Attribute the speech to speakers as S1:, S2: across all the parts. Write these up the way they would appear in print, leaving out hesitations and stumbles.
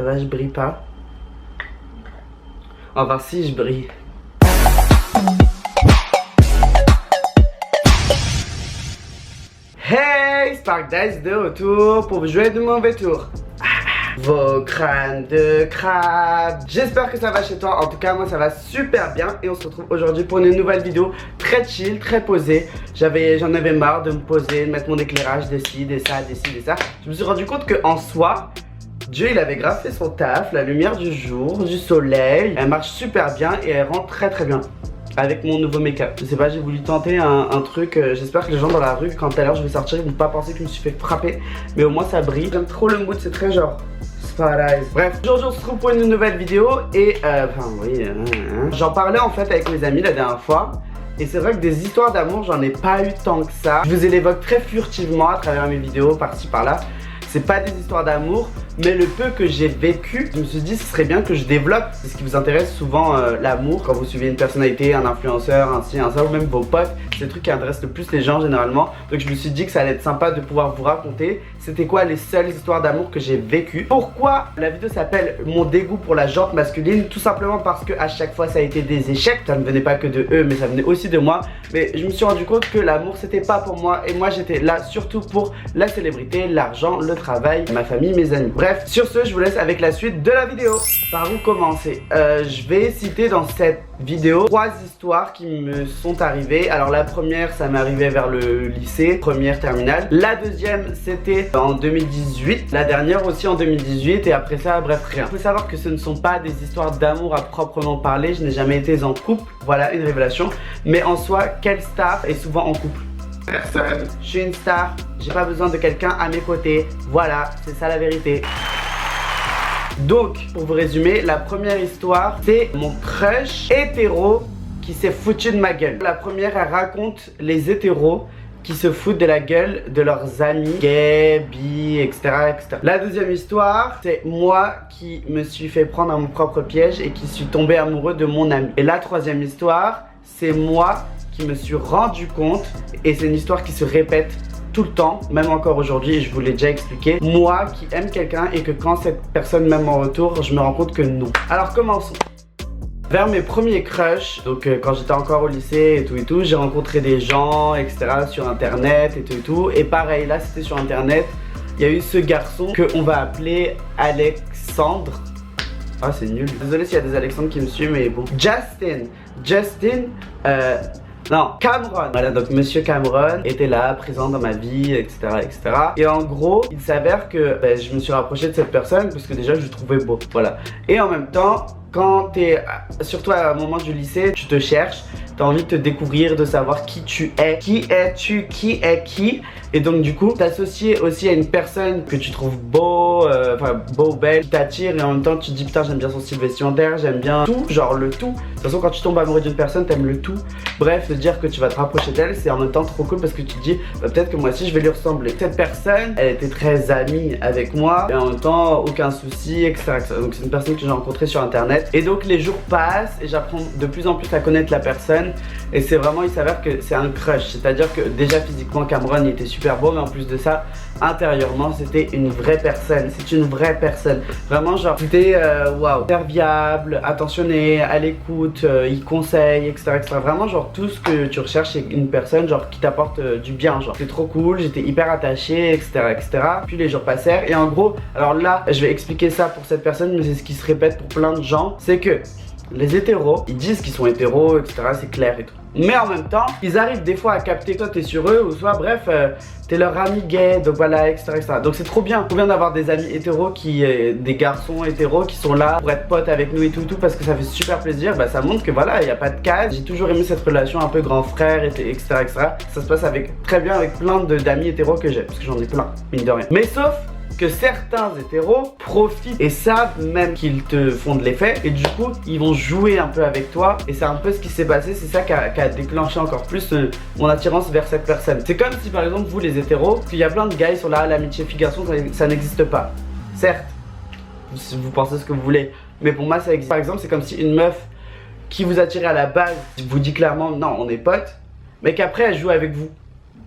S1: Ça va, je brille pas. Enfin si, je brille. Hey, Spark Dice de retour pour vous jouer de mauvais tour. Vos crânes de crabe. J'espère que ça va chez toi. En tout cas, moi ça va super bien. Et on se retrouve aujourd'hui pour une nouvelle vidéo très chill, très posée. J'en avais marre de me poser, de mettre mon éclairage d'ici, de ça, d'ici, de ça. Je me suis rendu compte que en soi, Dieu il avait grave fait son taf. La lumière du jour, du soleil, elle marche super bien et elle rend très très bien avec mon nouveau make-up. Je sais pas, j'ai voulu tenter un truc. J'espère que les gens dans la rue, quand tout à l'heure je vais sortir, ils vont pas penser que je me suis fait frapper. Mais au moins ça brille. J'aime trop le mood, c'est très genre Spotlight. Bref, aujourd'hui on se retrouve pour une nouvelle vidéo. Et j'en parlais en fait avec mes amis la dernière fois. Et c'est vrai que des histoires d'amour, j'en ai pas eu tant que ça. Je vous évoque très furtivement à travers mes vidéos, par-ci par-là. C'est pas des histoires d'amour, mais le peu que j'ai vécu, je me suis dit ce serait bien que je développe. C'est ce qui vous intéresse souvent, l'amour. Quand vous suivez une personnalité, un influenceur, un ci, un ça, ou même vos potes, c'est le truc qui intéresse le plus les gens généralement. Donc je me suis dit que ça allait être sympa de pouvoir vous raconter c'était quoi les seules histoires d'amour que j'ai vécues. Pourquoi la vidéo s'appelle mon dégoût pour la jante masculine? Tout simplement parce que à chaque fois ça a été des échecs. Ça ne venait pas que de eux, mais ça venait aussi de moi. Mais je me suis rendu compte que l'amour c'était pas pour moi. Et moi j'étais là surtout pour la célébrité, l'argent, le travail, ma famille, mes amis. Bref, sur ce, je vous laisse avec la suite de la vidéo. Par où commencer? Je vais citer dans cette vidéo 3 histoires qui me sont arrivées. Alors la première, ça m'est arrivé vers le lycée, première terminale. La deuxième, c'était en 2018. La dernière aussi en 2018. Et après ça, bref, rien. Il faut savoir que ce ne sont pas des histoires d'amour à proprement parler. Je n'ai jamais été en couple. Voilà, une révélation. Mais en soi, quelle star est souvent en couple? Personne. Je suis une star. J'ai pas besoin de quelqu'un à mes côtés. Voilà, c'est ça la vérité. Donc, pour vous résumer, la première histoire, c'est mon crush hétéro qui s'est foutu de ma gueule. La première, elle raconte les hétéros qui se foutent de la gueule de leurs amis gays, bi, etc., etc. La deuxième histoire, c'est moi qui me suis fait prendre à mon propre piège et qui suis tombé amoureux de mon ami. Et la troisième histoire, c'est moi qui me suis rendu compte, et c'est une histoire qui se répète tout le temps, même encore aujourd'hui, et je vous l'ai déjà expliqué. Moi qui aime quelqu'un et que quand cette personne m'aime en retour, je me rends compte que non. Alors commençons. Vers mes premiers crushs, donc quand j'étais encore au lycée et tout, j'ai rencontré des gens, etc. sur internet et tout. Et pareil, là c'était sur internet, il y a eu ce garçon que on va appeler Alexandre. Ah c'est nul. Désolé s'il y a des Alexandres qui me suivent, mais bon. Non, Cameron. Voilà, donc Monsieur Cameron était là, présent dans ma vie, etc., etc. Et en gros, il s'avère que je me suis rapproché de cette personne parce que déjà je le trouvais beau. Voilà. Et en même temps, quand t'es, surtout à un moment du lycée, tu te cherches, t'as envie de te découvrir, de savoir qui tu es, qui es-tu, qui est qui. Et donc du coup, t'associer aussi à une personne que tu trouves beau, beau ou belle, qui t'attire, et en même temps tu te dis putain j'aime bien son style vestimentaire, j'aime bien tout, genre le tout. De toute façon quand tu tombes amoureux d'une personne, t'aimes le tout. Bref, se dire que tu vas te rapprocher d'elle, c'est en même temps trop cool parce que tu te dis peut-être que moi aussi je vais lui ressembler. Cette personne, elle était très amie avec moi et en même temps aucun souci, etc., etc. Donc c'est une personne que j'ai rencontrée sur internet. Et donc les jours passent et j'apprends de plus en plus à connaître la personne. Et c'est vraiment, il s'avère que c'est un crush. C'est-à-dire que déjà physiquement Cameron il était super beau, mais en plus de ça, intérieurement c'était une vraie personne. C'est une vraie personne. Vraiment genre, c'était waouh, serviable, attentionné, à l'écoute, il conseille, etc., etc. Vraiment genre tout ce que tu recherches c'est une personne genre qui t'apporte du bien. Genre c'est trop cool, j'étais hyper attaché, etc., etc. Puis les jours passèrent et en gros, alors là je vais expliquer ça pour cette personne, mais c'est ce qui se répète pour plein de gens. C'est que les hétéros, ils disent qu'ils sont hétéros, etc., c'est clair et tout. Mais en même temps, ils arrivent des fois à capter, toi t'es sur eux, ou soit bref, t'es leur ami gay, donc voilà, etc., etc. Donc c'est trop bien d'avoir des amis hétéros, des garçons hétéros qui sont là pour être potes avec nous et tout, parce que ça fait super plaisir. Bah ça montre que voilà, il n'y a pas de case. J'ai toujours aimé cette relation un peu grand frère, etc., etc. Ça se passe très bien avec plein d'amis hétéros que j'ai, parce que j'en ai plein, mine de rien. Mais sauf que certains hétéros profitent et savent même qu'ils te font de l'effet, et du coup ils vont jouer un peu avec toi, et c'est un peu ce qui s'est passé. C'est ça qui a déclenché encore plus mon attirance vers cette personne. C'est comme si par exemple vous les hétéros, qu'il y a plein de gars, ils sont là, l'amitié fille-garçon ça n'existe pas. Certes, vous pensez ce que vous voulez, mais pour moi ça existe. Par exemple, c'est comme si une meuf qui vous attirait à la base vous dit clairement non on est potes, mais qu'après elle joue avec vous,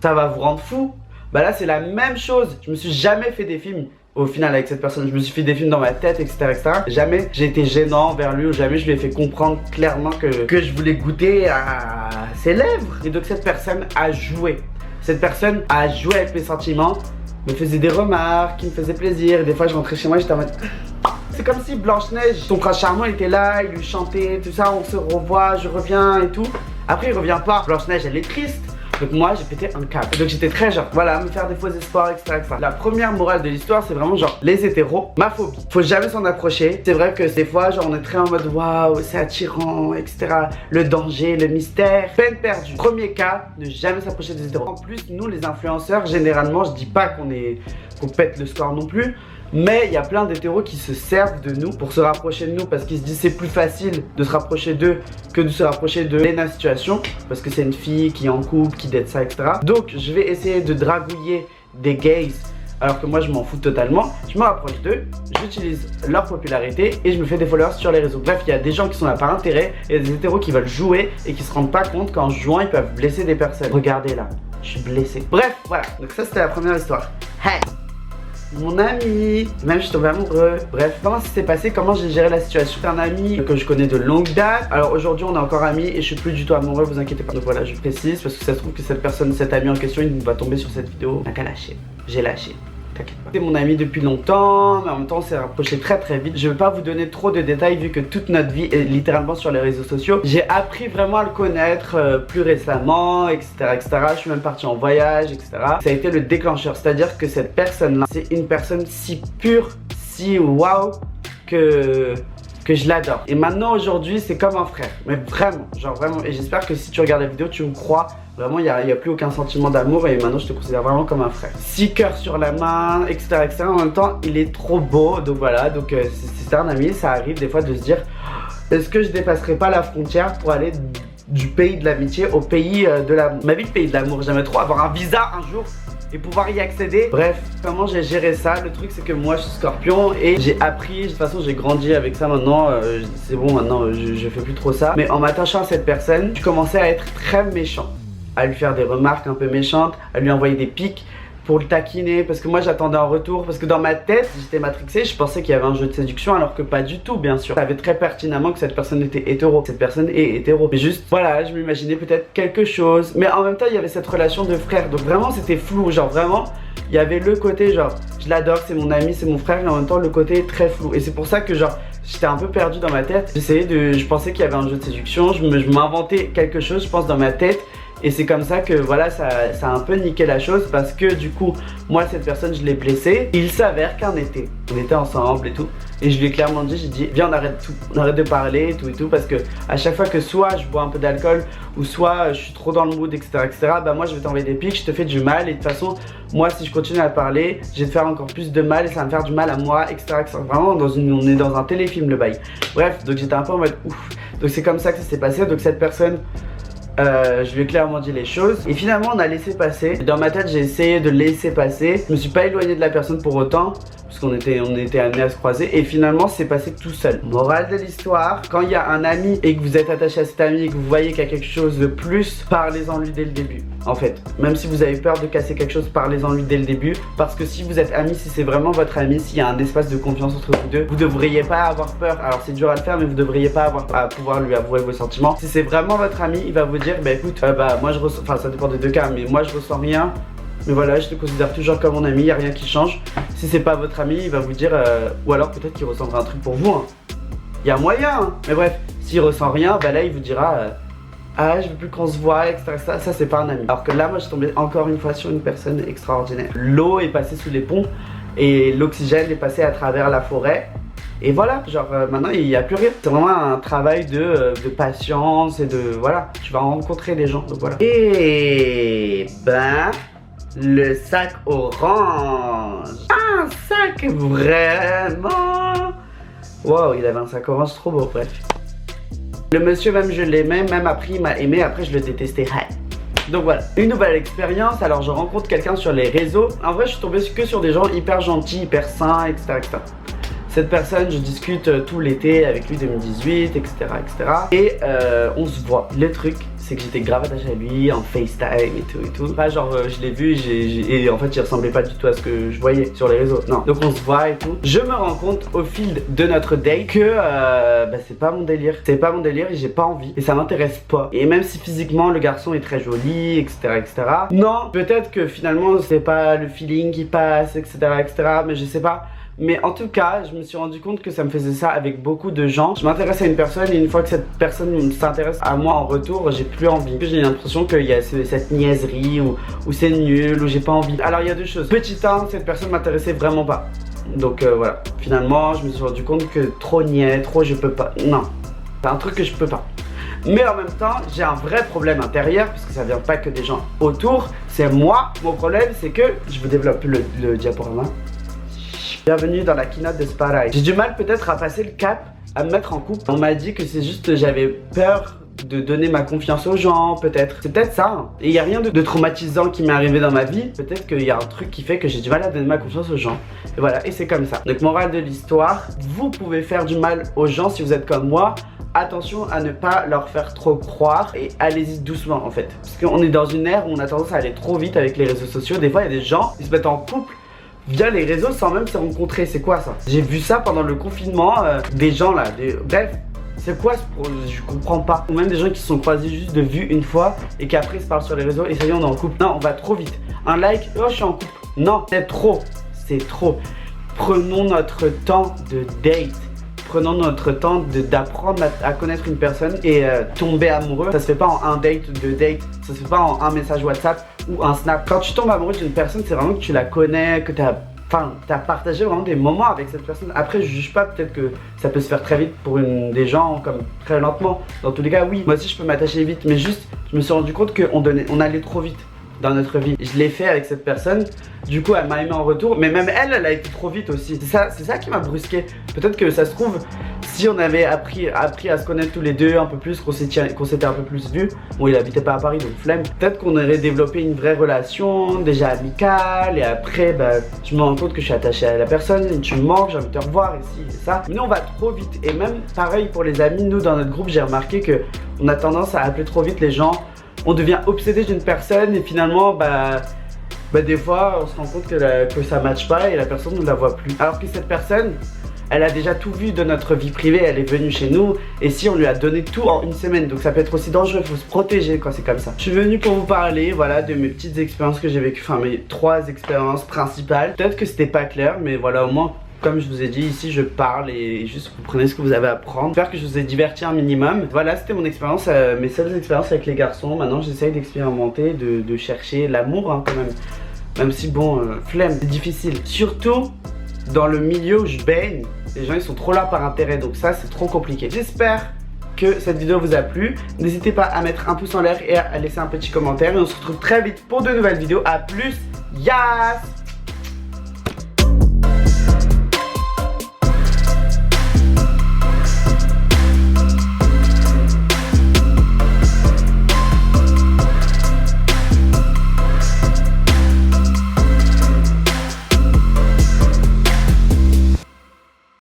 S1: ça va vous rendre fou. Bah là c'est la même chose. Je me suis jamais fait des films au final avec cette personne. Je me suis fait des films dans ma tête, etc., etc. Jamais j'ai été gênant envers lui ou jamais je lui ai fait comprendre clairement que je voulais goûter à ses lèvres. Et donc cette personne a joué. Cette personne a joué avec mes sentiments, me faisait des remarques, qui me faisaient plaisir. Et des fois je rentrais chez moi, j'étais en mode... C'est comme si Blanche-Neige, son prince charmant était là, il lui chantait, tout ça, on se revoit, je reviens et tout. Après il revient pas, Blanche-Neige elle est triste. Donc moi j'ai pété un câble. Donc j'étais très genre, voilà, me faire des faux espoirs, etc., etc. La première morale de l'histoire c'est vraiment genre, les hétéros, ma phobie. Faut jamais s'en approcher. C'est vrai que des fois genre on est très en mode waouh, c'est attirant, etc. Le danger, le mystère, peine perdue. Premier cas, ne jamais s'approcher des hétéros. En plus nous les influenceurs, généralement, je dis pas qu'on pète le score non plus. Mais il y a plein d'hétéros qui se servent de nous pour se rapprocher de nous parce qu'ils se disent c'est plus facile de se rapprocher d'eux que de se rapprocher de Lena Situation parce que c'est une fille qui est en couple, qui date ça, etc. Donc je vais essayer de dragouiller des gays alors que moi je m'en fous totalement. Je me rapproche d'eux, j'utilise leur popularité et je me fais des followers sur les réseaux. Bref, il y a des gens qui sont là par intérêt et des hétéros qui veulent jouer et qui se rendent pas compte qu'en jouant ils peuvent blesser des personnes. Regardez là, je suis blessé. Bref, voilà, donc ça c'était la première histoire. Hey, mon ami, même je suis tombé amoureux. Bref, comment ça s'est passé, comment j'ai géré la situation. C'est un ami que je connais de longue date. Alors aujourd'hui on est encore amis et je suis plus du tout amoureux, vous inquiétez pas. Donc voilà, je précise parce que ça se trouve que cette personne, cet ami en question, il va tomber sur cette vidéo. N'a qu'à lâcher, j'ai lâché. T'inquiète pas. C'est mon ami depuis longtemps, mais en même temps on s'est rapproché très très vite. Je vais pas vous donner trop de détails vu que toute notre vie est littéralement sur les réseaux sociaux. J'ai appris vraiment à le connaître plus récemment, etc., etc. Je suis même parti en voyage, etc. Ça a été le déclencheur, c'est-à-dire que cette personne-là, c'est une personne si pure, si waouh que je l'adore. Et maintenant aujourd'hui c'est comme un frère, mais vraiment, genre vraiment. Et j'espère que si tu regardes la vidéo tu me crois. Vraiment il n'y a plus aucun sentiment d'amour et maintenant je te considère vraiment comme un frère. 6 cœurs sur la main, etc., etc. En même temps il est trop beau. Donc voilà, donc c'est un ami. Ça arrive des fois de se dire est-ce que je dépasserai pas la frontière pour aller du pays de l'amitié au pays de l'amour. Ma vie de pays de l'amour, j'aimerais trop avoir un visa un jour et pouvoir y accéder. Bref, comment j'ai géré ça? Le truc c'est que moi je suis scorpion et j'ai appris, de toute façon j'ai grandi avec ça maintenant, c'est bon maintenant je fais plus trop ça. Mais en m'attachant à cette personne, je commençais à être très méchant, à lui faire des remarques un peu méchantes, à lui envoyer des pics pour le taquiner parce que moi j'attendais un retour, parce que dans ma tête j'étais matrixé, je pensais qu'il y avait un jeu de séduction alors que pas du tout bien sûr. Je savais très pertinemment que cette personne était hétéro, cette personne est hétéro, mais juste voilà, je m'imaginais peut-être quelque chose, mais en même temps il y avait cette relation de frère, donc vraiment c'était flou, genre vraiment il y avait le côté genre je l'adore, c'est mon ami, c'est mon frère, et en même temps le côté très flou. Et c'est pour ça que genre j'étais un peu perdu dans ma tête, je pensais qu'il y avait un jeu de séduction, je m'inventais quelque chose je pense dans ma tête. Et c'est comme ça que voilà, ça a un peu niqué la chose parce que du coup, moi cette personne je l'ai blessée. Il s'avère qu'un été, on était ensemble et tout. Et je lui ai clairement dit, j'ai dit viens on arrête tout, on arrête de parler et tout, parce que à chaque fois que soit je bois un peu d'alcool ou soit je suis trop dans le mood, etc., bah moi je vais t'envoyer des pics, je te fais du mal. Et de toute façon, moi si je continue à parler, je vais te faire encore plus de mal et ça va me faire du mal à moi, etc., etc. Vraiment on est dans un téléfilm le bail. Bref, donc j'étais un peu en mode ouf. Donc c'est comme ça que ça s'est passé. Donc cette personne, je lui ai clairement dit les choses et finalement on a laissé passer. Dans ma tête j'ai essayé de laisser passer. Je me suis pas éloigné de la personne pour autant parce qu'on était amenés à se croiser et finalement c'est passé tout seul. Morale de l'histoire, quand il y a un ami et que vous êtes attaché à cet ami et que vous voyez qu'il y a quelque chose de plus, parlez-en lui dès le début. En fait, même si vous avez peur de casser quelque chose, parlez-en lui dès le début, parce que si vous êtes amis, si c'est vraiment votre ami, s'il y a un espace de confiance entre vous deux, vous devriez pas avoir peur. Alors c'est dur à le faire, mais vous devriez pas avoir à pouvoir lui avouer vos sentiments. Si c'est vraiment votre ami, il va vous dire bah écoute, moi je ressens, enfin ça dépend des deux cas, mais moi je ressens rien. Mais voilà, je te considère toujours comme mon ami, il n'y a rien qui change. Si c'est pas votre ami, il va vous dire, ou alors peut-être qu'il ressentira un truc pour vous. Hein. Il y a moyen, hein. Mais bref, s'il ressent rien, bah là il vous dira, ah je veux plus qu'on se voit, etc. Ça c'est pas un ami. Alors que là, moi je suis tombé encore une fois sur une personne extraordinaire. L'eau est passée sous les ponts et l'oxygène est passé à travers la forêt. Et voilà, genre maintenant il n'y a plus rien. C'est vraiment un travail de patience et de voilà, tu vas rencontrer des gens, donc voilà. Et ben, le sac orange. Un sac vraiment. Wow, il avait un sac orange trop beau, bref. Le monsieur même je l'aimais, même après il m'a aimé, après je le détestais. Donc voilà, une nouvelle expérience. Alors je rencontre quelqu'un sur les réseaux. En vrai je suis tombé que sur des gens hyper gentils, hyper sains, etc., etc. Cette personne, je discute tout l'été avec lui 2018, etc., etc. Et on se voit. Le truc, c'est que j'étais grave attachée à lui en FaceTime et tout. Pas genre je l'ai vu et en fait il ressemblait pas du tout à ce que je voyais sur les réseaux. Non. Donc on se voit et tout. Je me rends compte au fil de notre date que c'est pas mon délire. C'est pas mon délire et j'ai pas envie. Et ça m'intéresse pas. Et même si physiquement le garçon est très joli, etc. etc. Non, peut-être que finalement c'est pas le feeling qui passe, etc. etc. Mais je sais pas. Mais en tout cas, je me suis rendu compte que ça me faisait ça avec beaucoup de gens. Je m'intéresse à une personne et une fois que cette personne s'intéresse à moi en retour, j'ai plus envie. J'ai l'impression qu'il y a cette niaiserie ou c'est nul ou j'ai pas envie. Alors il y a deux choses. Petit 1, cette personne m'intéressait vraiment pas. Donc voilà. Finalement, je me suis rendu compte que trop niais, trop je peux pas. Non, c'est un truc que je peux pas. Mais en même temps, j'ai un vrai problème intérieur parce que ça vient pas que des gens autour. C'est moi. Mon problème, c'est que je vous développe le diaporama. Bienvenue dans la keynote de Spotlight. J'ai du mal peut-être à passer le cap, à me mettre en couple. On m'a dit que c'est juste j'avais peur de donner ma confiance aux gens, peut-être. C'est peut-être ça. Hein. Et il n'y a rien de traumatisant qui m'est arrivé dans ma vie. Peut-être qu'il y a un truc qui fait que j'ai du mal à donner ma confiance aux gens. Et voilà, et c'est comme ça. Donc morale de l'histoire, vous pouvez faire du mal aux gens si vous êtes comme moi. Attention à ne pas leur faire trop croire et allez-y doucement en fait. Parce qu'on est dans une ère où on a tendance à aller trop vite avec les réseaux sociaux. Des fois il y a des gens qui se mettent en couple via les réseaux sans même se rencontrer. C'est quoi ça? J'ai vu ça pendant le confinement, des gens là, bref, c'est quoi je comprends pas. Ou même des gens qui se sont croisés juste de vue une fois et qui après se parlent sur les réseaux et ça y est on est en couple. Non, on va trop vite. Un like, oh je suis en couple. Non, c'est trop, c'est trop. Prenons notre temps de date. Prenons notre temps d'apprendre à connaître une personne et tomber amoureux. Ça se fait pas en un date, deux dates, ça se fait pas en un message WhatsApp ou un snap. Quand tu tombes amoureux d'une personne, c'est vraiment que tu la connais, que t'as partagé vraiment des moments avec cette personne. Après, je juge pas, peut-être que ça peut se faire très vite pour des gens, comme très lentement. Dans tous les cas, oui, moi aussi je peux m'attacher vite, mais juste, je me suis rendu compte qu'on allait trop vite dans notre vie. Je l'ai fait avec cette personne, du coup elle m'a aimé en retour, mais même elle a été trop vite aussi. C'est ça qui m'a brusqué. Peut-être que ça se trouve, si on avait appris à se connaître tous les deux un peu plus, qu'on s'était un peu plus vu, bon il habitait pas à Paris donc flemme, peut-être qu'on aurait développé une vraie relation, déjà amicale, et après je me rends compte que je suis attaché à la personne, et tu me manques, j'ai envie de te revoir, et ça. Mais nous on va trop vite, et même pareil pour les amis, nous dans notre groupe j'ai remarqué que on a tendance à appeler trop vite les gens. On devient obsédé d'une personne et finalement des fois on se rend compte que ça matche pas et la personne ne la voit plus. Alors que cette personne, elle a déjà tout vu de notre vie privée, elle est venue chez nous et si on lui a donné tout en une semaine, donc ça peut être aussi dangereux, il faut se protéger quand c'est comme ça. Je suis venu pour vous parler voilà de mes petites expériences que j'ai vécues, enfin mes 3 expériences principales. Peut-être que c'était pas clair mais voilà au moins. Comme je vous ai dit, ici je parle et juste vous prenez ce que vous avez à prendre. J'espère que je vous ai diverti un minimum. Voilà, c'était mon expérience, mes seules expériences avec les garçons. Maintenant j'essaye d'expérimenter, de chercher l'amour hein, quand même. Même si bon, flemme, c'est difficile. Surtout dans le milieu où je baigne, les gens ils sont trop là par intérêt, donc ça c'est trop compliqué. J'espère que cette vidéo vous a plu. N'hésitez pas à mettre un pouce en l'air et à laisser un petit commentaire. Et on se retrouve très vite pour de nouvelles vidéos. A plus, yes!